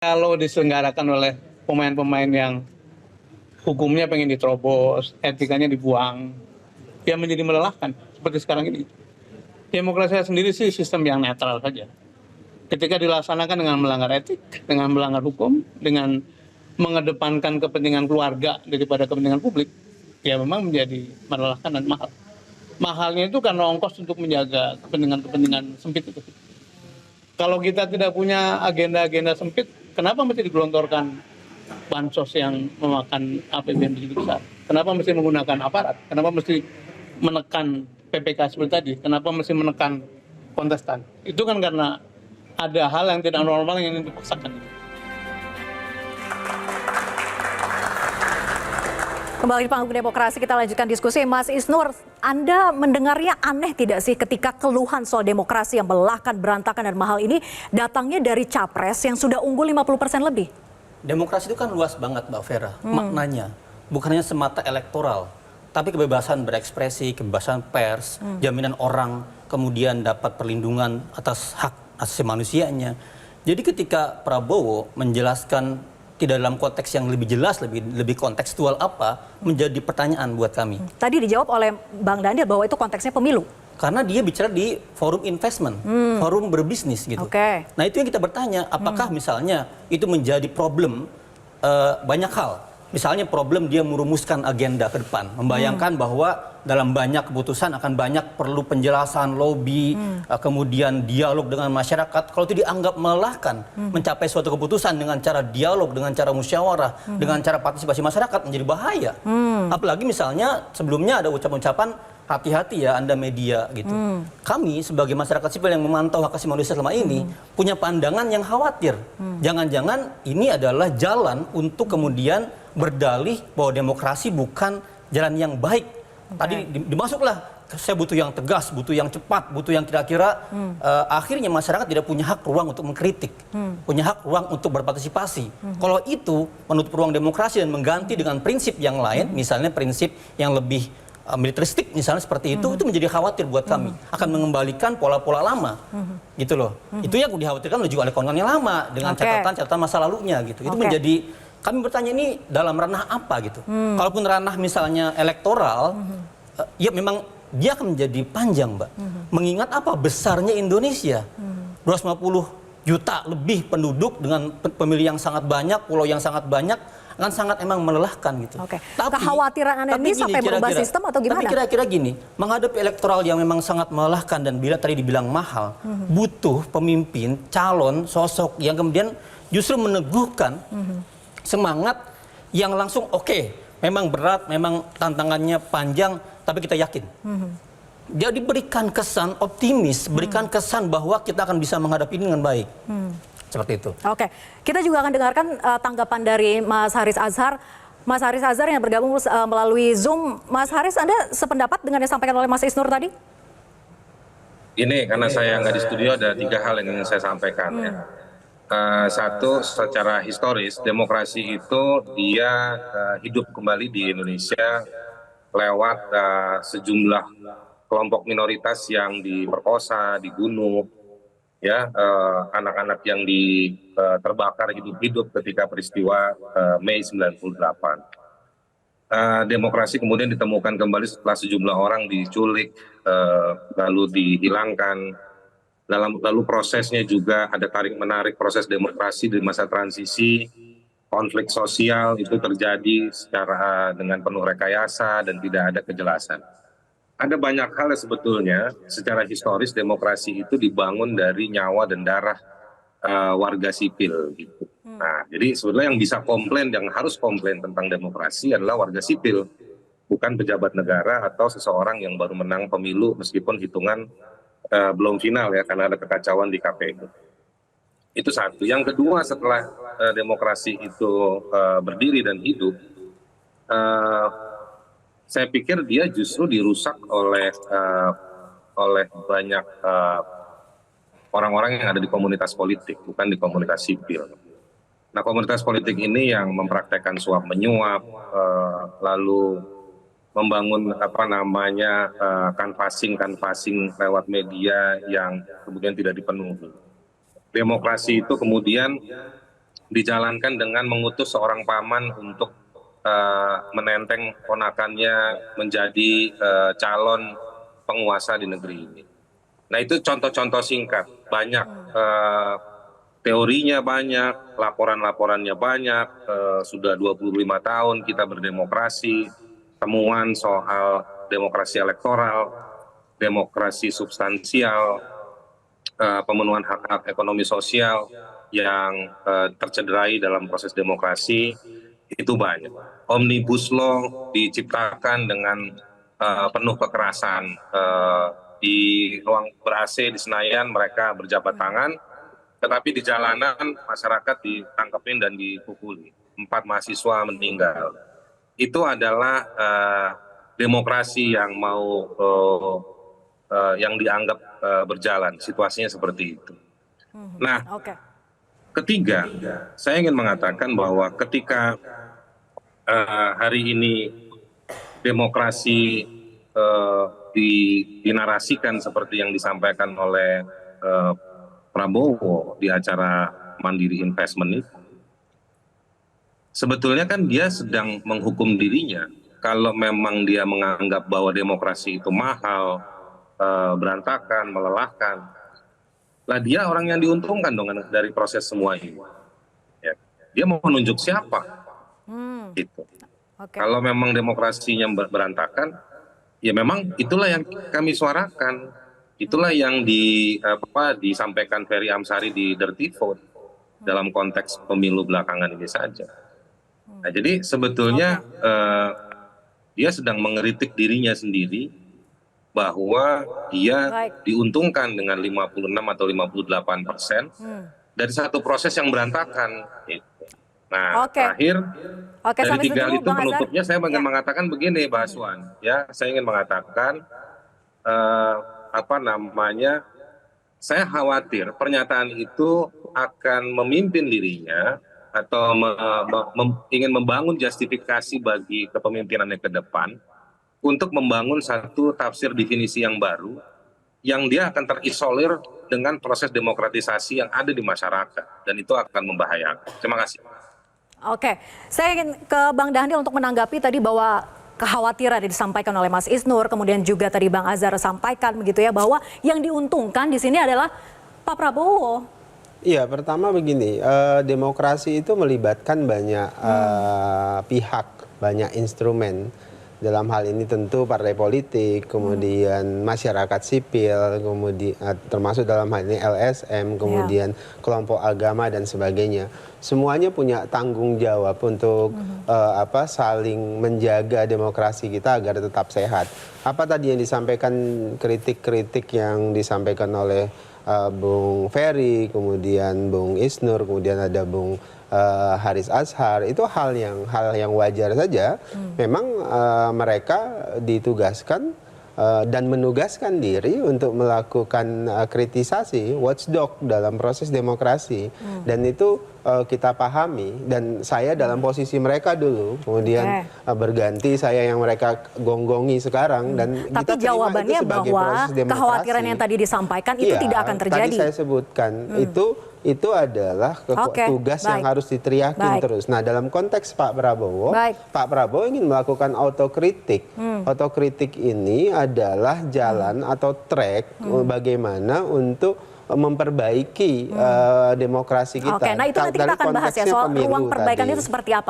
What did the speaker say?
Kalau diselenggarakan oleh pemain-pemain yang hukumnya pengen diterobos, etikanya dibuang, ya menjadi melelahkan seperti sekarang ini. Demokrasi sendiri sih sistem yang netral saja. Ketika dilaksanakan dengan melanggar etik, dengan melanggar hukum, dengan mengedepankan kepentingan keluarga daripada kepentingan publik, ya memang menjadi melelahkan dan mahal. Mahalnya itu karena ongkos untuk menjaga kepentingan-kepentingan sempit itu. Kalau kita tidak punya agenda-agenda sempit, kenapa mesti digelontorkan bansos yang memakan APBN begitu besar? Kenapa mesti menggunakan aparat? Kenapa mesti menekan PPK seperti tadi? Kenapa mesti menekan kontestan? Itu kan karena ada hal yang tidak normal yang ingin dipaksakan. Kembali di panggung demokrasi, kita lanjutkan diskusi. Mas Isnur, Anda mendengarnya aneh tidak sih ketika keluhan soal demokrasi yang melelahkan, berantakan, dan mahal ini datangnya dari capres yang sudah unggul 50% lebih? Demokrasi itu kan luas banget Mbak Vera, maknanya. Bukan hanya semata elektoral, tapi kebebasan berekspresi, kebebasan pers, jaminan orang kemudian dapat perlindungan atas hak asasi manusianya. Jadi ketika Prabowo menjelaskan tidak dalam konteks yang lebih jelas, lebih kontekstual apa, menjadi pertanyaan buat kami. Tadi dijawab oleh Bang Daniel bahwa itu konteksnya pemilu. Karena dia bicara di forum investment, forum berbisnis gitu. Nah itu yang kita bertanya, apakah misalnya itu menjadi problem banyak hal. Misalnya problem dia merumuskan agenda ke depan, membayangkan bahwa dalam banyak keputusan akan banyak perlu penjelasan, lobby, kemudian dialog dengan masyarakat. Kalau itu dianggap melelahkan, mencapai suatu keputusan dengan cara dialog, dengan cara musyawarah, dengan cara partisipasi masyarakat menjadi bahaya. Apalagi misalnya sebelumnya ada ucapan-ucapan hati-hati ya Anda media gitu. Kami sebagai masyarakat sipil yang memantau hak asasi manusia selama ini punya pandangan yang khawatir. Jangan-jangan ini adalah jalan untuk kemudian berdalih bahwa demokrasi bukan jalan yang baik. Tadi dimasuklah, saya butuh yang tegas, butuh yang cepat, butuh yang kira-kira akhirnya masyarakat tidak punya hak ruang untuk mengkritik, punya hak ruang untuk berpartisipasi. Kalau itu menutup ruang demokrasi dan mengganti dengan prinsip yang lain, misalnya prinsip yang lebih militeristik misalnya seperti itu menjadi khawatir buat kami, akan mengembalikan pola-pola lama, gitu loh. Itu yang dikhawatirkan juga oleh kawan-kawan yang lama dengan catatan-catatan masa lalunya gitu. Itu menjadi, kami bertanya ini dalam ranah apa gitu. Kalaupun ranah misalnya elektoral, ya memang dia akan menjadi panjang Mbak. Mengingat apa besarnya Indonesia, 250 juta lebih penduduk dengan pemilih yang sangat banyak, pulau yang sangat banyak, kan sangat emang melelahkan gitu. Kekhawatiran Anda ini sampai berubah sistem atau gimana? Tapi kira-kira gini, menghadapi elektoral yang memang sangat melelahkan dan bila tadi dibilang mahal, butuh pemimpin, calon, sosok yang kemudian justru meneguhkan semangat yang langsung memang berat, memang tantangannya panjang, tapi kita yakin. Jadi berikan kesan optimis, berikan kesan bahwa kita akan bisa menghadapi ini dengan baik. Seperti itu. Kita juga akan dengarkan tanggapan dari Mas Haris Azhar. Mas Haris Azhar yang bergabung melalui Zoom. Mas Haris, Anda sependapat dengan yang disampaikan oleh Mas Isnur tadi? Ini karena saya nggak di studio, ada 3 hal yang ingin saya sampaikan ya. Satu, secara historis demokrasi itu dia hidup kembali di Indonesia lewat sejumlah kelompok minoritas yang diperkosa, dibunuh, ya, anak-anak yang terbakar hidup-hidup ketika peristiwa Mei 98. Demokrasi kemudian ditemukan kembali setelah sejumlah orang diculik, lalu dihilangkan. Lalu prosesnya juga ada tarik-menarik proses demokrasi di masa transisi, konflik sosial itu terjadi secara dengan penuh rekayasa dan tidak ada kejelasan. Ada banyak hal yang sebetulnya secara historis demokrasi itu dibangun dari nyawa dan darah warga sipil gitu. Nah, jadi sebetulnya yang bisa komplain, yang harus komplain tentang demokrasi adalah warga sipil, bukan pejabat negara atau seseorang yang baru menang pemilu meskipun hitungan belum final ya karena ada kekacauan di KPU. Itu satu. Yang kedua, setelah demokrasi itu berdiri dan hidup, saya pikir dia justru dirusak oleh banyak orang-orang yang ada di komunitas politik, bukan di komunitas sipil. Nah, komunitas politik ini yang mempraktekkan suap menyuap, lalu membangun canvassing lewat media yang kemudian tidak dipenuhi. Demokrasi itu kemudian dijalankan dengan mengutus seorang paman untuk menenteng ponakannya menjadi calon penguasa di negeri ini. Nah itu contoh-contoh singkat, banyak teorinya banyak, laporan-laporannya banyak, sudah 25 tahun kita berdemokrasi, temuan soal demokrasi elektoral, demokrasi substansial, pemenuhan hak-hak ekonomi sosial yang tercederai dalam proses demokrasi, itu banyak. Omnibus Law diciptakan dengan penuh kekerasan. Di ruang ber-AC di Senayan mereka berjabat tangan, tetapi di jalanan masyarakat ditangkepin dan dipukuli. 4 mahasiswa meninggal. Itu adalah demokrasi yang yang dianggap berjalan. Situasinya seperti itu. Nah, ketiga, saya ingin mengatakan bahwa ketika hari ini demokrasi dinarasikan seperti yang disampaikan oleh Prabowo di acara Mandiri Investment itu, sebetulnya kan dia sedang menghukum dirinya. Kalau memang dia menganggap bahwa demokrasi itu mahal, berantakan, melelahkan, lah dia orang yang diuntungkan dong dari proses semua ini. Ya. Dia mau menunjuk siapa? Gitu. Kalau memang demokrasinya berantakan, ya memang itulah yang kami suarakan. Itulah yang disampaikan Ferry Amsari di Dirty Vote dalam konteks pemilu belakangan ini saja. Nah, jadi sebetulnya dia sedang mengkritik dirinya sendiri bahwa dia diuntungkan dengan 56 atau 58% dari satu proses yang berantakan. Nah, terakhir dari 3 hal itu penutupnya saya ingin mengatakan begini, Mbak Aswan. Ya, saya ingin mengatakan saya khawatir pernyataan itu akan memimpin dirinya atau ingin membangun justifikasi bagi kepemimpinannya ke depan untuk membangun satu tafsir definisi yang baru yang dia akan terisolir dengan proses demokratisasi yang ada di masyarakat, dan itu akan membahayakan. Terima kasih. Oke, saya ingin ke Bang Dhanil untuk menanggapi tadi bahwa kekhawatiran yang disampaikan oleh Mas Isnur, kemudian juga tadi Bang Azhar sampaikan begitu ya, bahwa yang diuntungkan di sini adalah Pak Prabowo. Iya, pertama begini, demokrasi itu melibatkan banyak pihak, banyak instrumen. Dalam hal ini tentu partai politik, kemudian masyarakat sipil, kemudian termasuk dalam hal ini LSM, kemudian kelompok agama dan sebagainya. Semuanya punya tanggung jawab untuk saling menjaga demokrasi kita agar tetap sehat. Apa tadi yang disampaikan, kritik-kritik yang disampaikan oleh Bung Ferry, kemudian Bung Isnur, kemudian ada Bung Haris Azhar, itu hal yang wajar saja. Memang mereka ditugaskan dan menugaskan diri untuk melakukan kritisasi, watchdog dalam proses demokrasi, dan itu kita pahami. Dan saya dalam posisi mereka dulu, kemudian berganti saya yang mereka gonggongi sekarang, dan tapi kita jawabannya bahwa kekhawatiran yang tadi disampaikan itu tidak akan terjadi. Tadi saya sebutkan itu adalah tugas yang harus diteriakin terus. Nah, dalam konteks Pak Prabowo, Pak Prabowo ingin melakukan otokritik. Otokritik ini adalah jalan atau track bagaimana untuk memperbaiki demokrasi kita. Oke, nah itu nanti kita akan bahas ya soal ruang perbaikan itu seperti apa.